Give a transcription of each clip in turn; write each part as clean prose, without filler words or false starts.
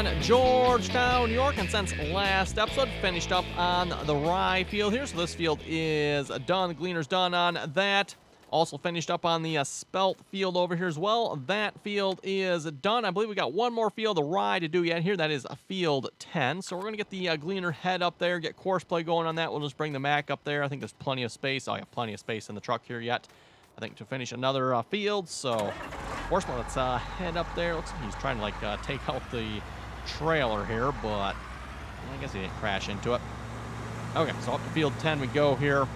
on Georgetown, New York, and since last episode, finished up on the rye field here. So this field is done. The gleaner's done on that. Also finished up on the spelt field over here as well. That field is done. I believe we got one more field of rye to do yet here. That is field 10. So we're going to get the gleaner head up there, get course play going on that. We'll just bring the Mac up there. I think there's plenty of space. Oh, yeah, plenty of space in the truck here yet, I think, to finish another field. So course play, let's head up there. Looks like he's trying to, like, take out the trailer here, but I guess he didn't crash into it. Okay, so up to field 10 we go here.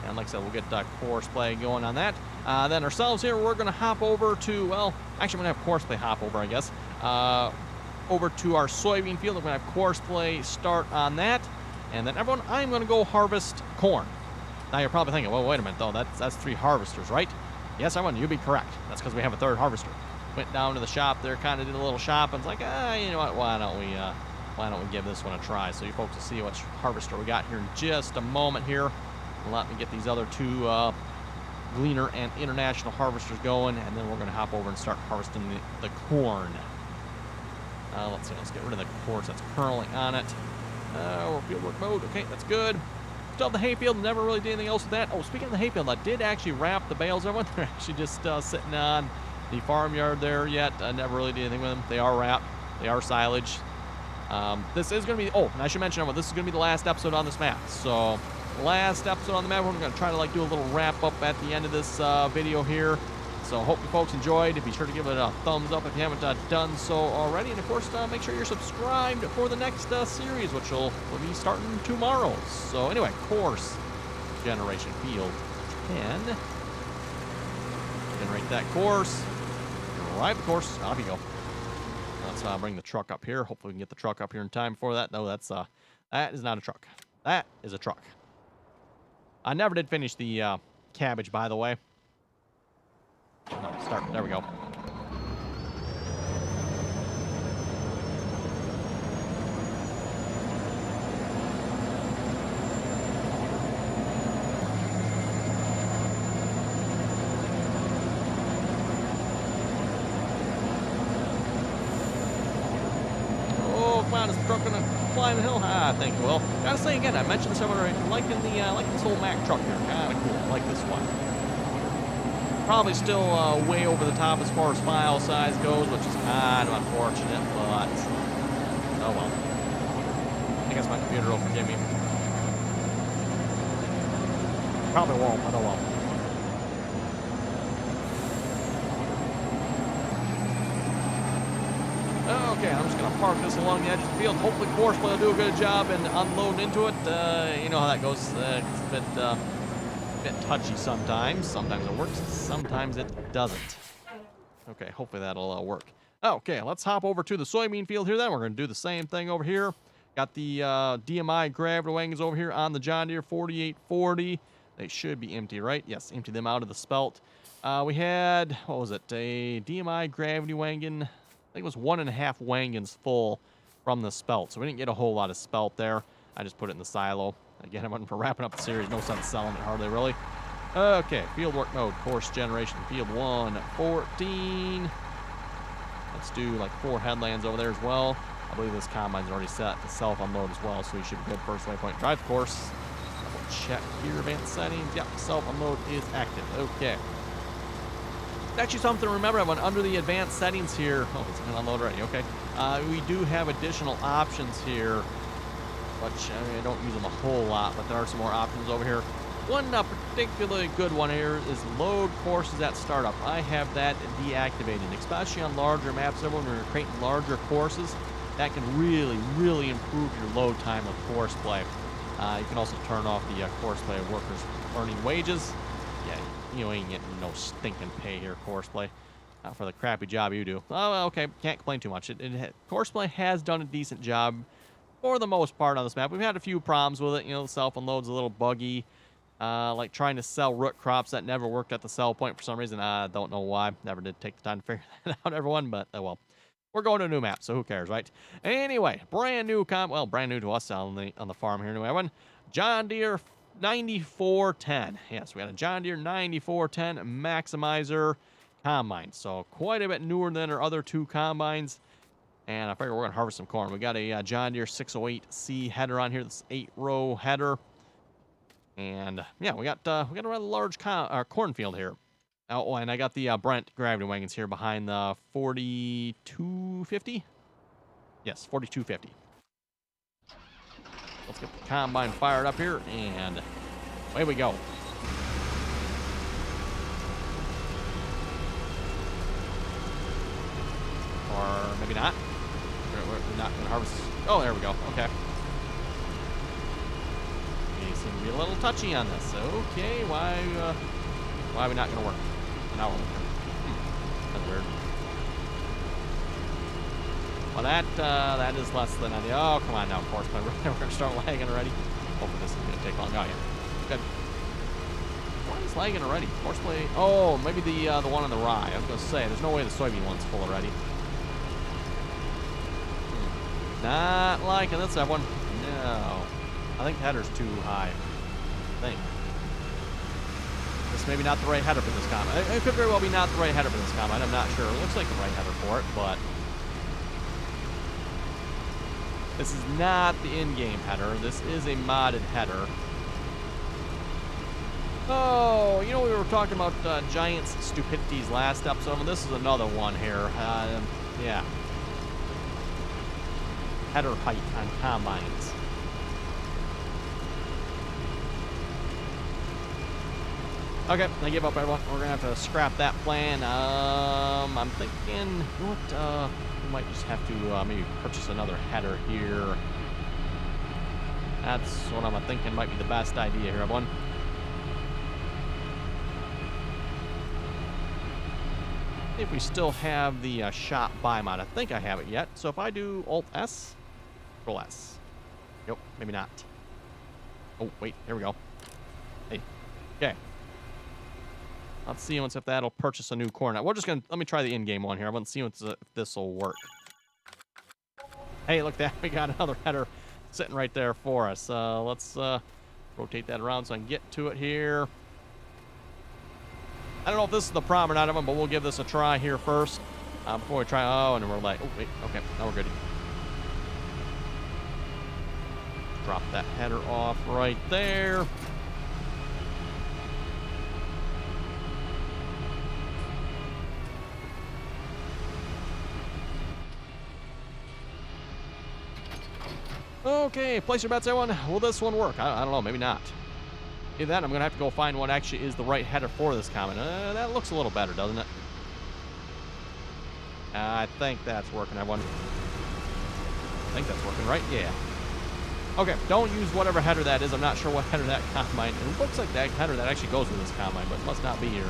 And like I said, we'll get course play going on that. Then ourselves here, we're going to hop over to, well, actually we're going to have course play hop over, I guess. Over to our soybean field. We're going to have course play start on that. And then everyone, I'm going to go harvest corn. Now you're probably thinking, well, wait a minute, though. That's 3 harvesters, right? Yes, everyone, you'd be correct. That's because we have a 3rd harvester. Went down to the shop there, kind of did a little shopping. It's like, you know what, why don't we give this one a try? So you folks will see which harvester we got here in just a moment here. Let me get these other 2 Gleaner and International harvesters going, and then we're going to hop over and start harvesting the corn. Let's see, let's get rid of the course that's curling on it. We're fieldwork mode. Okay, that's good. Still have the hayfield. Never really did anything else with that. Oh, speaking of the hayfield, I did actually wrap the bales. Everyone, they're actually just sitting on the farmyard there yet. I never really did anything with them. They are wrapped. They are silage. This is going to be, oh, and I should mention, this is going to be the last episode on this map. So, last episode on the map. We're going to try to, like, do a little wrap up at the end of this video here. So hope you folks enjoyed. Be sure to give it a thumbs up if you haven't done so already. And of course, make sure you're subscribed for the next series, which will be starting tomorrow. So anyway, course generation field 10. Generate that course. Drive the course. Off you go. Let's bring the truck up here. Hopefully we can get the truck up here in time for that. No, that is not a truck. That is a truck. I never did finish the cabbage, by the way. Start. There we go. Oh, come on, is the truck gonna fly the hill? I think it will. Gotta say again, I mentioned this already. Liking this whole Mack truck here. Kinda cool. I like this one. Probably still way over the top as far as file size goes, which is kind of unfortunate, but oh well. I guess my computer will forgive me. Probably won't, but oh well. Okay, I'm just going to park this along the edge of the field. Hopefully course play will do a good job in unloading into it. You know how that goes. It's a bit touchy sometimes. Sometimes it works, sometimes it doesn't. Okay, hopefully that'll work. Okay, let's hop over to the soybean field here then. We're going to do the same thing over here. Got the DMI gravity wagons over here on the John Deere 4840. They should be empty, right? Yes, empty them out of the spelt. We had, what was it, a DMI gravity wagon. I think it was 1.5 wagons full from the spelt, so we didn't get a whole lot of spelt there. I just put it in the silo. Again, I'm for wrapping up the series. No sense selling it hardly, really. Okay, fieldwork mode, course generation, field 114. Let's do like 4 headlands over there as well. I believe this combine's already set to self-unload as well, so we should be good. First waypoint, drive the course. Double check here, advanced settings. Yep, self-unload is active. Okay. Actually, something to remember, I went under the advanced settings here. Oh, it's going to unload already. Okay. We do have additional options here, which I don't use them a whole lot, but there are some more options over here. One particularly good one here is load courses at startup. I have that deactivated, especially on larger maps. When you're creating larger courses, that can really, really improve your load time of course play. You can also turn off the course play of workers earning wages. Yeah, you ain't getting no stinking pay here, course play, for the crappy job you do. Oh, okay, can't complain too much. Course play has done a decent job for the most part on this map. We've had a few problems with it. You know, the self-unload's a little buggy. Like trying to sell root crops that never worked at the sell point for some reason. I don't know why. Never did take the time to figure that out, everyone, but oh well. We're going to a new map, so who cares, right? Anyway, brand new brand new to us on the farm here, new one. John Deere 9410. Yes, we got a John Deere 9410 Maximizer combine. So quite a bit newer than our other 2 combines. And I figure we're going to harvest some corn. We got a John Deere 608C header on here. This 8-row header. And yeah, we got a rather large cornfield here. Oh, and I got the Brent gravity wagons here behind the 4250. Yes, 4250. Let's get the combine fired up here, and away we go. Or maybe not. We're not going to harvest. Oh, there we go. Okay. We seem to be a little touchy on this. Okay, why are we not going to work? Now we're working. That's weird. Well, that is less than ideal. Oh, come on now, of course. We're going to start lagging already. Hopefully this is going to take long. Oh, yeah. Good. Why is lagging already? Horseplay. Oh, maybe the one on the rye. I was going to say, there's no way the soybean one's full already. Not liking this one. No. I think the header's too high. I think. This may be not the right header for this combine. It could very well be not the right header for this combine. I'm not sure. It looks like the right header for it, but this is not the in-game header. This is a modded header. Oh, you know, we were talking about Giants' stupidities last episode, and this is another one here. Yeah. Header height on combines. Okay, I give up, everyone. We're going to have to scrap that plan. I'm thinking, you know what, we might just have to maybe purchase another header here. That's what I'm thinking might be the best idea here, everyone. If we still have the shop buy mod. I think I have it yet. So if I do Alt-S, Control-S. Nope, maybe not. Oh, wait, here we go. Hey, okay. Let's see if that'll purchase a new corn. We're just gonna, let me try the in-game one here. I want to see if this will work. Hey, look that, we got another header sitting right there for us. Let's rotate that around so I can get to it here. I don't know if this is the problem or not of them, but we'll give this a try here first before we try. Oh, and we're like, oh wait, okay, now we're good. Drop that header off right there. Okay, place your bets, everyone. Will this one work? I don't know, maybe not. Either that, I'm going to have to go find what actually is the right header for this comment. That looks a little better, doesn't it? I think that's working, everyone. I think that's working, right? Yeah. Okay, don't use whatever header that is. I'm not sure what header that combine. It looks like that header that actually goes with this combine, but it must not be here.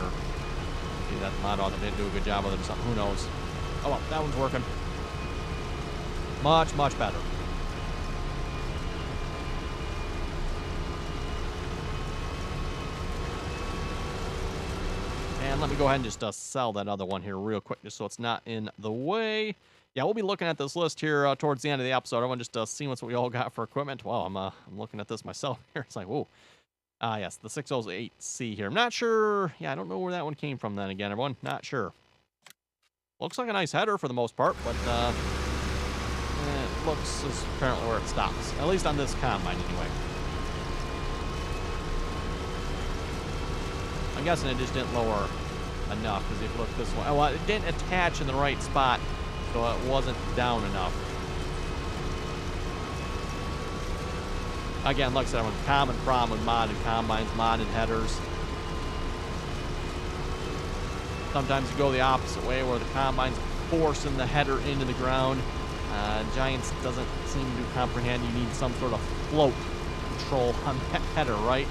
See, that mod author didn't do a good job with it or something. Who knows? Oh, well, that one's working. Much, much better. And let me go ahead and just sell that other one here real quick, just so it's not in the way. Yeah, we'll be looking at this list here towards the end of the episode. I want to just see what we all got for equipment. Wow, I'm looking at this myself here. It's like, whoa. Yes, the 608C here. I'm not sure. Yeah, I don't know where that one came from then again, everyone. Not sure. Looks like a nice header for the most part, but it looks is apparently where it stops. At least on this combine, anyway. I'm guessing it just didn't lower enough, because if you look this way, well, it didn't attach in the right spot, so it wasn't down enough. Again, like I said, a common problem with modded combines, modded headers. Sometimes you go the opposite way, where the combine's forcing the header into the ground. Giants doesn't seem to comprehend you need some sort of float control on that header, right?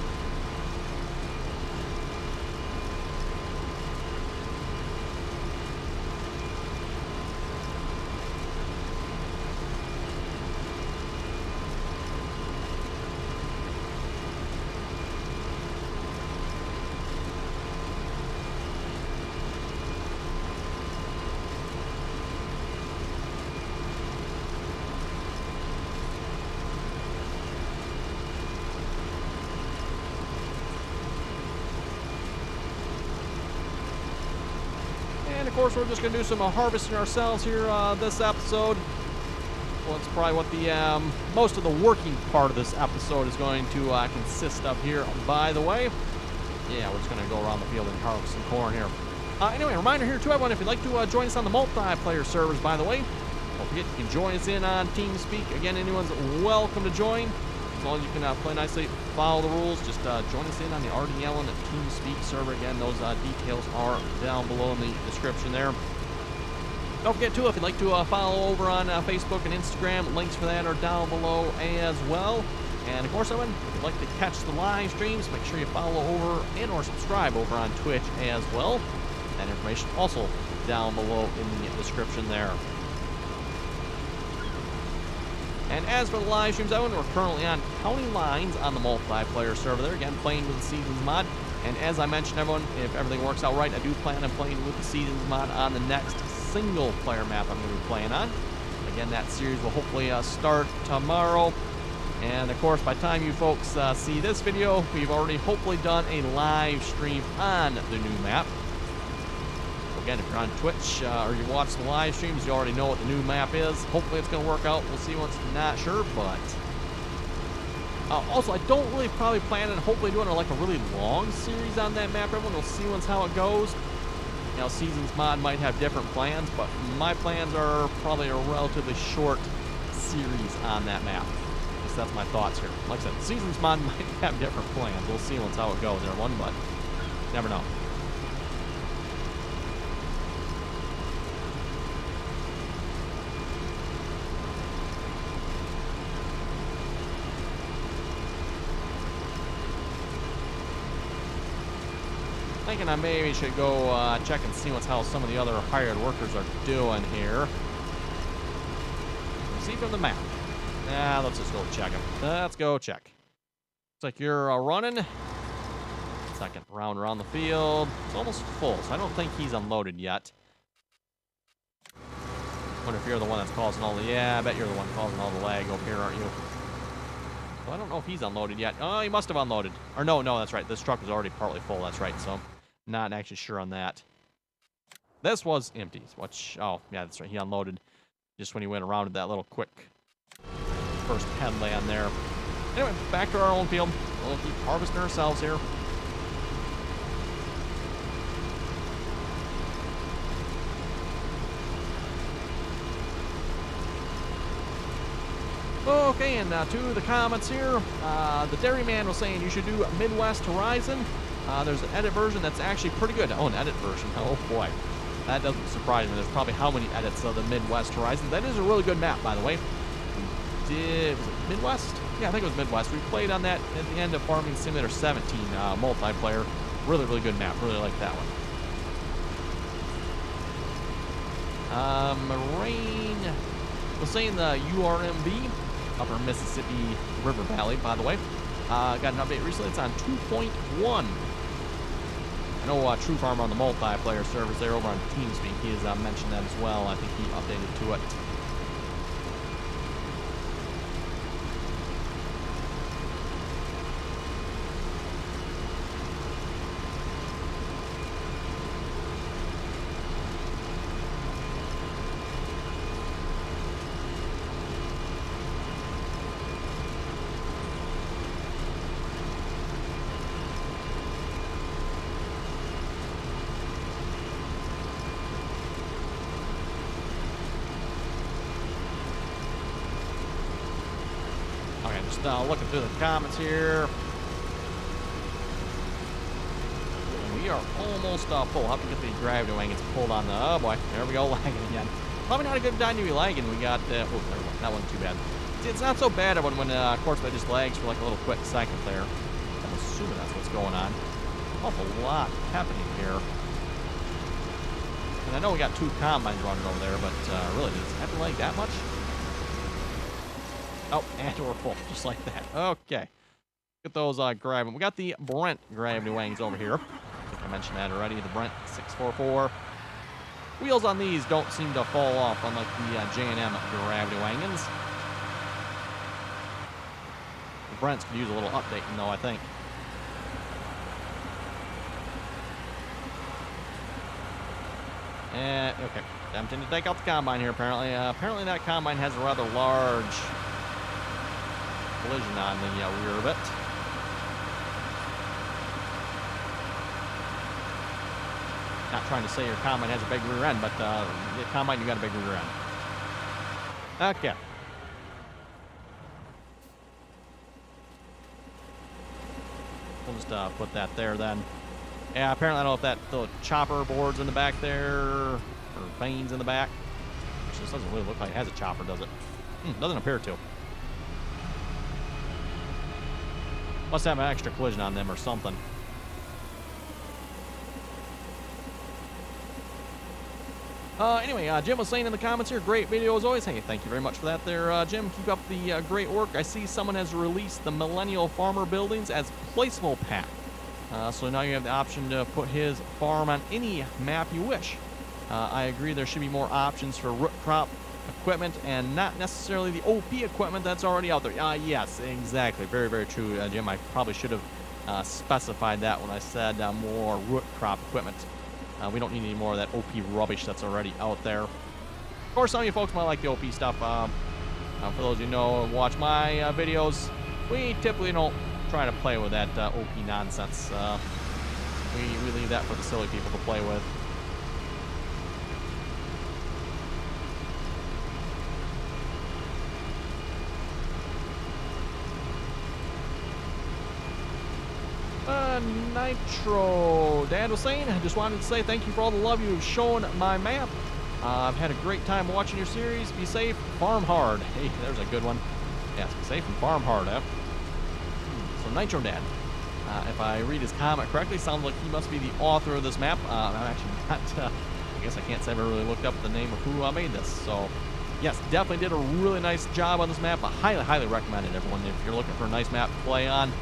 And of course, we're just going to do some harvesting ourselves here this episode. Well, it's probably what the most of the working part of this episode is going to consist of here. By the way, yeah, we're just going to go around the field and harvest some corn here. Anyway, reminder here to everyone, if you'd like to join us on the multiplayer servers, by the way, don't forget you can join us in on TeamSpeak. Again, anyone's welcome to join. As long as you can play nicely, follow the rules, just join us in on the RDAllen TeamSpeak server. Again, those details are down below in the description there. Don't forget, too, if you'd like to follow over on Facebook and Instagram, links for that are down below as well. And, of course, everyone, if you'd like to catch the live streams, make sure you follow over and or subscribe over on Twitch as well. That information also down below in the description there. And as for the live streams, everyone, we're currently on County Lines on the multiplayer server there. Again, playing with the Seasons mod. And as I mentioned, everyone, if everything works out right, I do plan on playing with the Seasons mod on the next single-player map I'm going to be playing on. Again, that series will hopefully start tomorrow. And, of course, by the time you folks see this video, we've already hopefully done a live stream on the new map. Again, if you're on Twitch or you watch the live streams, you already know what the new map is. Hopefully it's going to work out. We'll see once. Not sure, but... also, I don't really probably plan on hopefully doing like a really long series on that map. Everyone will see once how it goes. You know, Seasons Mod might have different plans, but my plans are probably a relatively short series on that map. At least that's my thoughts here. Like I said, Seasons Mod might have different plans. We'll see once how it goes, everyone, but never know. Thinking I maybe should go check and see how some of the other hired workers are doing here. See from the map. Nah, let's just go check them. Let's go check. Looks like you're running. Second round around the field. It's almost full, so I don't think he's unloaded yet. Wonder if you're the one that's causing all the... Yeah, I bet you're the one causing all the lag over here, aren't you? Well, I don't know if he's unloaded yet. Oh, he must have unloaded. Or no, that's right. This truck was already partly full. That's right, so... Not actually sure on that. This was empty. Which, oh, yeah, that's right. He unloaded just when he went around that little quick first headland there. Anyway, back to our own field. We'll keep harvesting ourselves here. Okay, and to the comments here. The Dairyman was saying you should do Midwest Horizon. There's an edit version that's actually pretty good. Oh, an edit version. Oh, boy. That doesn't surprise me. There's probably how many edits of the Midwest Horizon. That is a really good map, by the way. Was it Midwest? Yeah, I think it was Midwest. We played on that at the end of Farming Simulator 17 multiplayer. Really, really good map. Really like that one. Rain was saying the URMV, Upper Mississippi River Valley, by the way. Got an update recently. It's on 2.1. I know True Farmer on the multiplayer servers there over on TeamSpeak, he has mentioned that as well. I think he updated to it. Just looking through the comments here. We are almost full. I'll have to get the gravity wagons pulled on the... Oh, boy. There we go, lagging again. Probably not a good time to be lagging. We got... oh, there we go. That wasn't too bad. See, it's not so bad when of course, it just lags for like a little quick second there. I'm assuming that's what's going on. Awful lot happening here. And I know we got 2 combines running over there, but really, does it have to lag that much? Oh, and we're full, just like that. Okay. Get those gravity. We got the Brent gravity wagons over here. I think I mentioned that already. The Brent 644. Wheels on these don't seem to fall off, unlike the J&M gravity wagons. The Brents could use a little updating, though, I think. Okay. Attempting to take out the combine here, apparently. Apparently that combine has a rather large collision on the rear of it. Not trying to say your combine has a big rear end, but the combine, you got a big rear end. Okay. We'll just put that there then. Yeah, apparently I don't know if the chopper board's in the back there, or vanes in the back. Which just doesn't really look like it has a chopper, does it? Doesn't appear to. Must have an extra collision on them or something. Anyway, Jim was saying in the comments here, great video as always. Hey, thank you very much for that there, Jim. Keep up the great work. I see someone has released the Millennial Farmer buildings as placeable pack. So now you have the option to put his farm on any map you wish. I agree there should be more options for root crop equipment and not necessarily the OP equipment that's already out there. Yes, exactly. Very, very true, Jim. I probably should have specified that when I said more root crop equipment. We don't need any more of that OP rubbish that's already out there. Of course, some of you folks might like the OP stuff. For those of you who know and watch my videos, we typically don't try to play with that OP nonsense. We leave that for the silly people to play with. Nitro. Dad was saying, I just wanted to say thank you for all the love you've shown my map. I've had a great time watching your series. Be safe, farm hard. Hey, there's a good one. Yes, be safe and farm hard, So Nitro Dad, if I read his comment correctly, sounds like he must be the author of this map. I'm actually not, I guess I can't say I've ever really looked up the name of who made this. So, yes, definitely did a really nice job on this map. I highly, highly recommend it, everyone. If you're looking for a nice map to play on,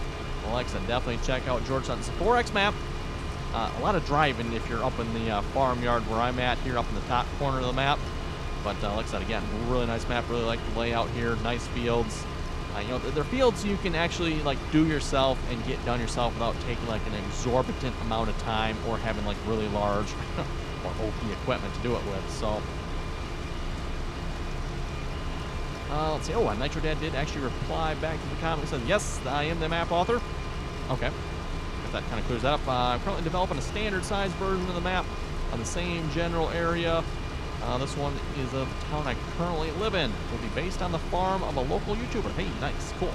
well, like I said, definitely check out Georgetown. It's a 4X map. A lot of driving if you're up in the farmyard where I'm at here, up in the top corner of the map. But like I said, again, really nice map. Really like the layout here. Nice fields. You know, they're fields you can actually like do yourself and get done yourself without taking like an exorbitant amount of time or having like really large or OP equipment to do it with. So let's see. Oh, Nitro Dad did actually reply back to the comment. He said, yes, I am the map author. Okay. If that kind of clears that up. I'm currently developing a standard size version of the map on the same general area. This one is a town I currently live in. It will be based on the farm of a local YouTuber. Hey, nice. Cool.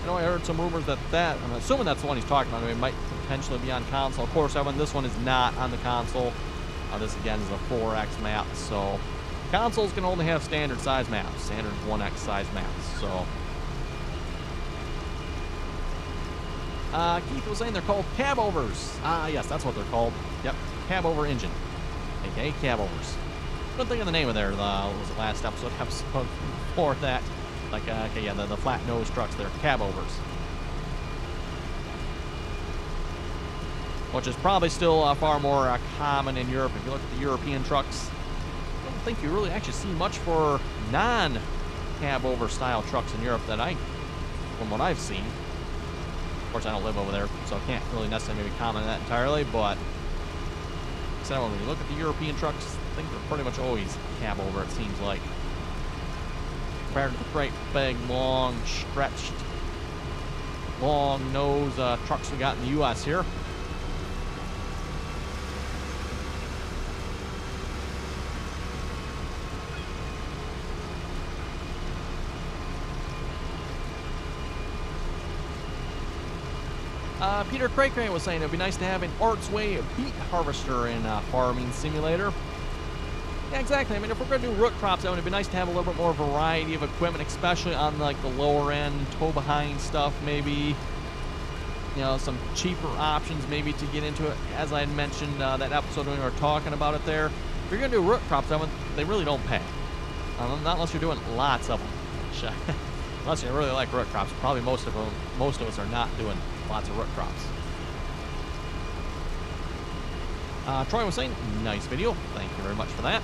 I know I heard some rumors that I'm assuming that's the one he's talking about. It might potentially be on console. Of course, Evan, this one is not on the console. This, again, is a 4X map. So consoles can only have standard size maps, standard 1X size maps. So Keith was saying they're called cab-overs. Yes, that's what they're called. Yep, cab-over engine, aka cab-overs. Couldn't think of the name of there. What was the last episode before that? Like, okay, yeah, the flat nose trucks, they're cab-overs. Which is probably still far more common in Europe. If you look at the European trucks, I don't think you really actually see much for non-cab-over style trucks in Europe that from what I've seen. Of course, I don't live over there, so I can't really necessarily maybe comment on that entirely, but so when you look at the European trucks, I think they're pretty much always cab over, it seems like. Compared to the great, big, long, stretched, long nose trucks we got in the U.S. here. Peter Cray was saying it would be nice to have an Arts Way beet harvester in Farming Simulator. Yeah, exactly. I mean, if we're going to do root crops, it would be nice to have a little bit more variety of equipment, especially on like the lower end, tow-behind stuff, maybe. You know, some cheaper options maybe to get into it. As I had mentioned that episode when we were talking about it there, if you're going to do root crops, they really don't pay. Not unless you're doing lots of them. Unless you really like root crops, probably most of us are not doing lots of root crops. Troy was saying, nice video. Thank you very much for that.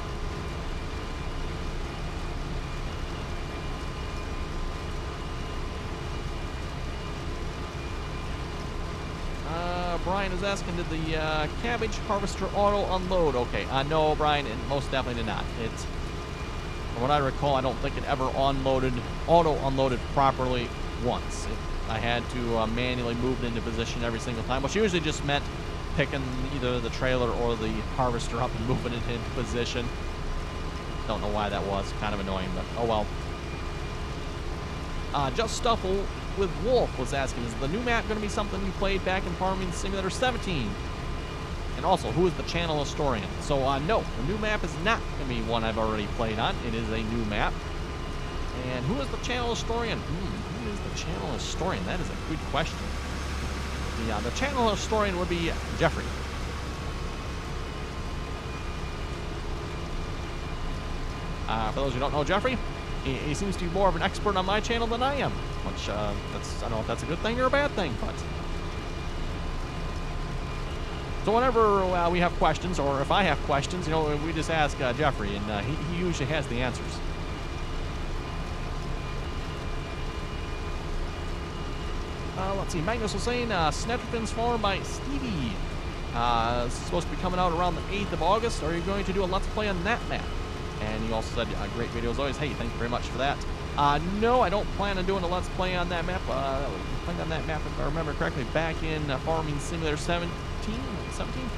Brian is asking, did the cabbage harvester auto unload? Okay, no, Brian, it most definitely did not. From what I recall, I don't think it ever auto unloaded properly once. I had to manually move it into position every single time, which usually just meant picking either the trailer or the harvester up and moving it into position. Don't know why that was. Kind of annoying, but oh well. Just Stuffle with Wolf was asking, is the new map going to be something you played back in Farming Simulator 17? And also, who is the channel historian? So, no, the new map is not going to be one I've already played on. It is a new map. And who is the channel historian? Who is the channel historian? That is a good question. The channel historian would be Jeffrey. For those who don't know Jeffrey, he seems to be more of an expert on my channel than I am, which I don't know if that's a good thing or a bad thing, but... So whenever we have questions, or if I have questions, we just ask Jeffrey, and he usually has the answers. Let's see, Magnus was saying, Snetterton's Farm by Stevie. It's supposed to be coming out around the 8th of August. Are you going to do a Let's Play on that map? And he also said, great video as always. Hey, thank you very much for that. No, I don't plan on doing a Let's Play on that map. I played on that map, if I remember correctly, back in Farming Simulator 17? 17? I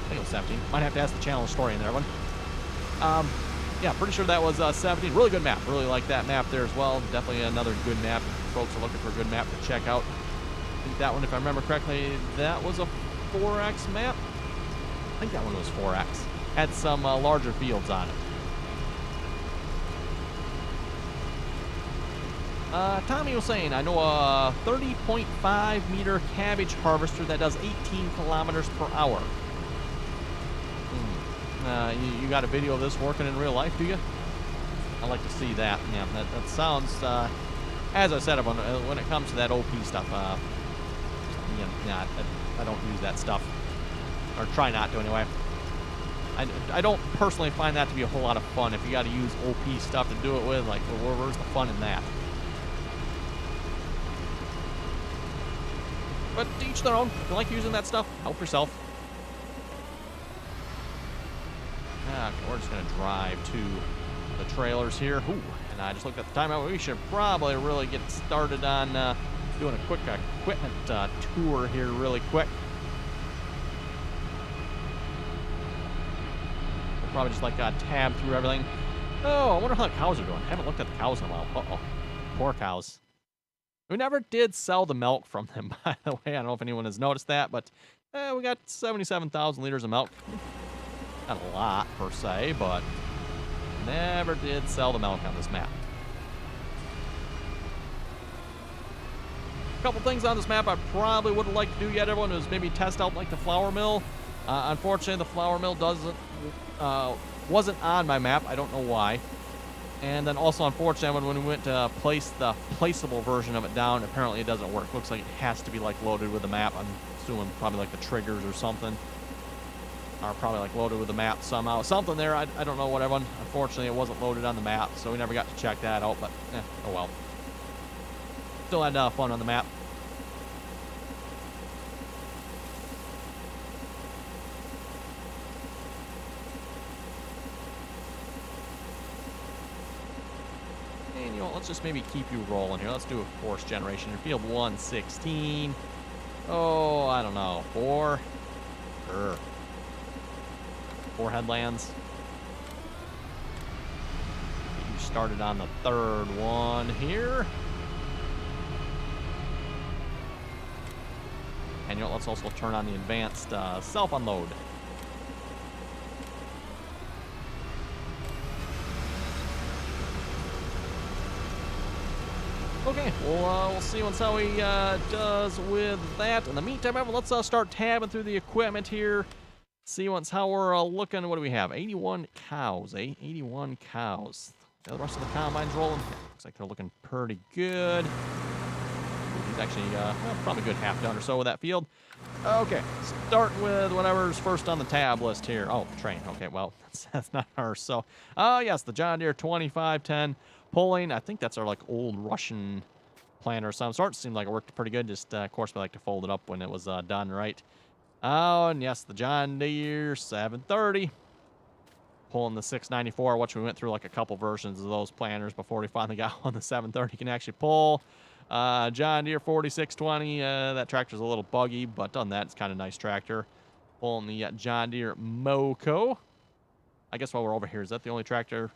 think it was 17. Might have to ask the channel historian there, one. Yeah, pretty sure that was 17. Really good map. Really like that map there as well. Definitely another good map. If folks are looking for a good map to check out. I think that one, if I remember correctly, that was a 4X map. I think that one was 4X. Had some larger fields on it. Tommy was saying, I know a 30.5 meter cabbage harvester that does 18 kilometers per hour. You got a video of this working in real life, do you? I'd like to see that. Yeah, that sounds, as I said, when it comes to that OP stuff, I don't use that stuff. Or try not to, anyway. I don't personally find that to be a whole lot of fun. If you got to use OP stuff to do it with, like, where's the fun in that? But to each their own. If you like using that stuff, help yourself. Okay, we're just going to drive to the trailers here. Ooh, and I just looked at the timeout. We should probably really get started on doing a quick equipment tour here really quick. We'll probably just like tab through everything. Oh, I wonder how the cows are doing. I haven't looked at the cows in a while. Uh-oh. Poor cows. We never did sell the milk from them, by the way. I don't know if anyone has noticed that, but we got 77,000 liters of milk. Not a lot, per se, but never did sell the milk on this map. A couple things on this map I probably would have liked to do yet, everyone, is maybe test out like the flour mill. Unfortunately, the flour mill wasn't on my map. I don't know why. And then also, unfortunately, when we went to place the placeable version of it down, apparently it doesn't work. Looks like it has to be like loaded with the map. I'm assuming probably like the triggers or something. Or probably like loaded with the map somehow. Something there, I don't know what everyone. Unfortunately, it wasn't loaded on the map, so we never got to check that out, but oh well. Still had fun on the map. And let's just maybe keep you rolling here. Let's do a force generation in field 116. Oh, I don't know. 4? Sure. 4 headlands. Get you started on the 3rd one here. And let's also turn on the advanced self-unload. Okay, we'll see once how he does with that. In the meantime, let's start tabbing through the equipment here. See once how we're looking. What do we have? 81 cows, eh? 81 cows. The rest of the combine's rolling. Yeah, looks like they're looking pretty good. He's actually probably a good half done or so with that field. Okay, starting with whatever's first on the tab list here. Oh, train. Okay, well, that's not ours. So, yes, the John Deere 2510 pulling. I think that's our like old Russian planter of some sort. Seemed like it worked pretty good. Just, of course, we like to fold it up when it was done right. Oh, and yes, the John Deere 730. Pulling the 694, which we went through like a couple versions of those planters before we finally got one the 730 can actually pull. John Deere 4620, that tractor's a little buggy, but other than that, it's kind of a nice tractor. Pulling the John Deere Moco. I guess while we're over here, is that the only tractor?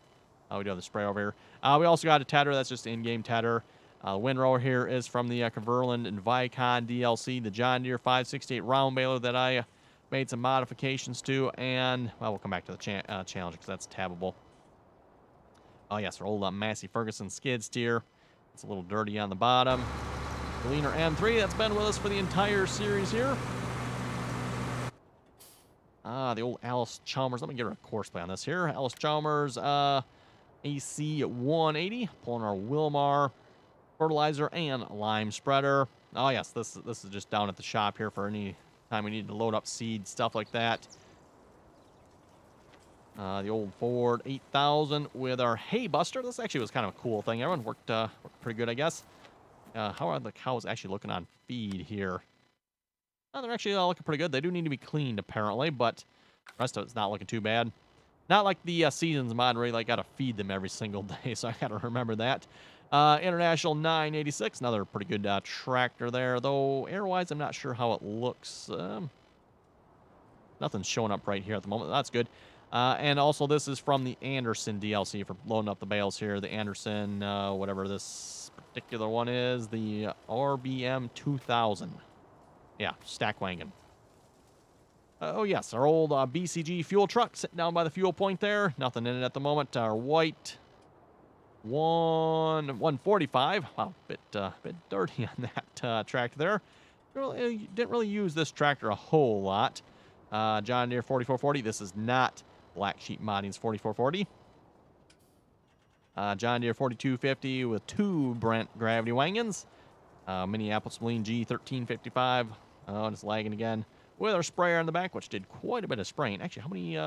We do have the spray over here. We also got a tedder. That's just in-game tedder. Windrower here is from the Kverland and Vicon DLC, the John Deere 568 round baler that I made some modifications to, and, well, we'll come back to the challenge because that's tabbable. Oh, yes, our old Massey Ferguson skid steer. It's a little dirty on the bottom. Gleaner M3, that's been with us for the entire series here. The old Alice Chalmers. Let me get a course play on this here. Alice Chalmers AC180, pulling our Wilmar fertilizer and lime spreader. Oh, yes, this is just down at the shop here for any time we need to load up seed, stuff like that. The old Ford 8000 with our hay buster. This actually was kind of a cool thing. Everyone worked pretty good, I guess. How are the cows actually looking on feed here? They're actually looking pretty good. They do need to be cleaned, apparently, but the rest of it's not looking too bad. Not like the Seasons mod where you got to feed them every single day, so I got to remember that. International 986, another pretty good tractor there, though air-wise, I'm not sure how it looks. Nothing's showing up right here at the moment. That's good. And also, this is from the Anderson DLC for loading up the bales here. The Anderson, whatever this particular one is, the RBM 2000. Yeah, stack wagon. Oh, yes, our old BCG fuel truck sitting down by the fuel point there. Nothing in it at the moment. Our white 145. Wow, bit dirty on that tractor there. Didn't really use this tractor a whole lot. John Deere 4440. This is not Black Sheep Modding's 4440. John Deere 4250 with two Brent gravity wagons. Minneapolis Moline G1355. Oh, and it's lagging again. With our sprayer in the back, which did quite a bit of spraying. Actually, how many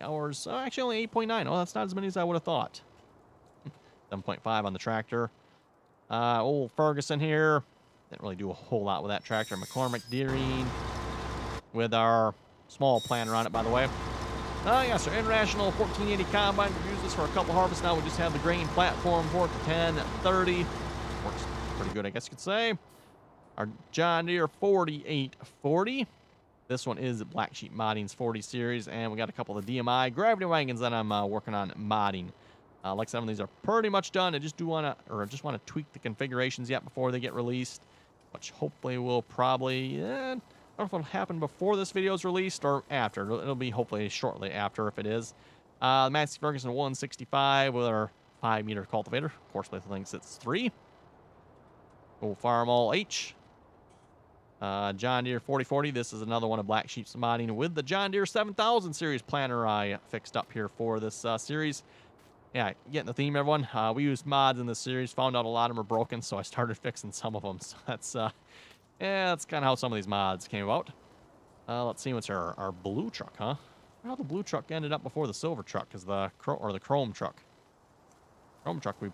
hours? Oh, actually, only 8.9. Oh, that's not as many as I would have thought. 7.5 on the tractor. Old Ferguson here. Didn't really do a whole lot with that tractor. McCormick Deering with our small planter on it, by the way. Yes, our International 1480 combine. We've used this for a couple harvests now. We just have the grain platform for it, the 1030. Works pretty good, I guess you could say. Our John Deere 4840. This one is Black Sheep Modding's 40 series, and we got a couple of DMI gravity wagons that I'm working on modding. Like some of these are pretty much done. I just want to tweak the configurations yet before they get released, which hopefully will probably, I don't know if it'll happen before this video is released or after. It'll be hopefully shortly after if it is. Massey Ferguson 165 with our 5-meter cultivator. Of course, with thinks it's 3. Old Farm All H. John Deere 4040. This is another one of Black Sheep's modding with the John Deere 7000 series planter I fixed up here for this series. Yeah, getting the theme, everyone. We used mods in this series, found out a lot of them are broken, so I started fixing some of them. So that's that's kind of how some of these mods came about. Let's see what's our blue truck, huh? How the blue truck ended up before the silver truck is the chrome truck. Chrome truck we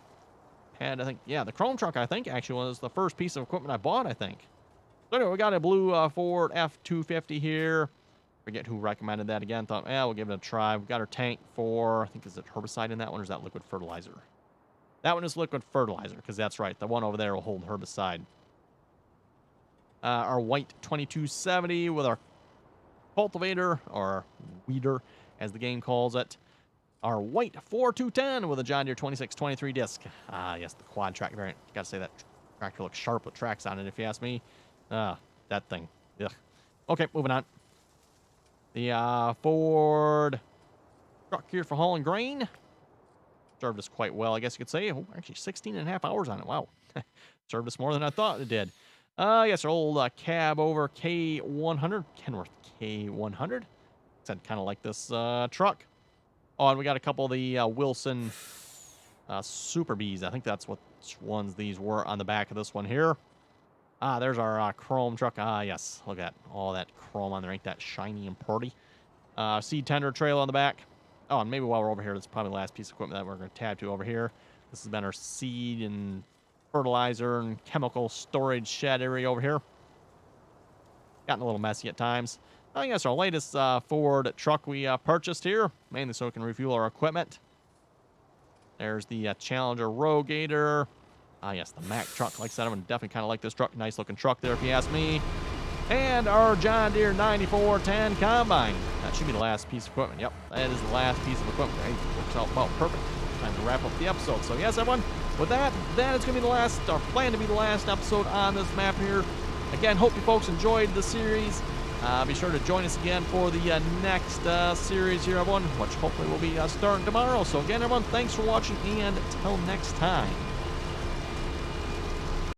had, I think. Yeah, the chrome truck I think actually was the first piece of equipment I bought, I think. So anyway, we got a blue Ford F250 here. Forget who recommended that again. Thought, we'll give it a try. We've got our tank for, I think, is it herbicide in that one, or is that liquid fertilizer? That one is liquid fertilizer, because that's right. The one over there will hold herbicide. Our white 2270 with our cultivator, or weeder, as the game calls it. Our white 4210 with a John Deere 2623 disc. Yes, the quad track variant. Got to say that tractor looks sharp with tracks on it, if you ask me. That thing. Ugh. Okay, moving on. The Ford truck here for hauling grain. Served us quite well, I guess you could say. Oh, actually, 16 and a half hours on it. Wow. Served us more than I thought it did. Yes, our old cab over K100. Kenworth K100. Said kind of like this truck. Oh, and we got a couple of the Wilson Super Bees. I think that's what ones these were on the back of this one here. There's our chrome truck. Yes. Look at all that chrome on there. Ain't that shiny and pretty? Seed tender trailer on the back. Oh, and maybe while we're over here, this is probably the last piece of equipment that we're going to tab to over here. This has been our seed and fertilizer and chemical storage shed area over here. Gotten a little messy at times. I think that's our latest Ford truck we purchased here, mainly so we can refuel our equipment. There's the Challenger Row Gator. Yes, the Mack truck. Like I said, I'm definitely kind of like this truck. Nice looking truck there, if you ask me. And our John Deere 9410 Combine. That should be the last piece of equipment. Yep, that is the last piece of equipment. Hey, works out about perfect. Time to wrap up the episode. So yes, everyone, with that is going to be the last, or plan to be the last episode on this map here. Again, hope you folks enjoyed the series. Be sure to join us again for the next series here, everyone, which hopefully will be starting tomorrow. So again, everyone, thanks for watching, and until next time.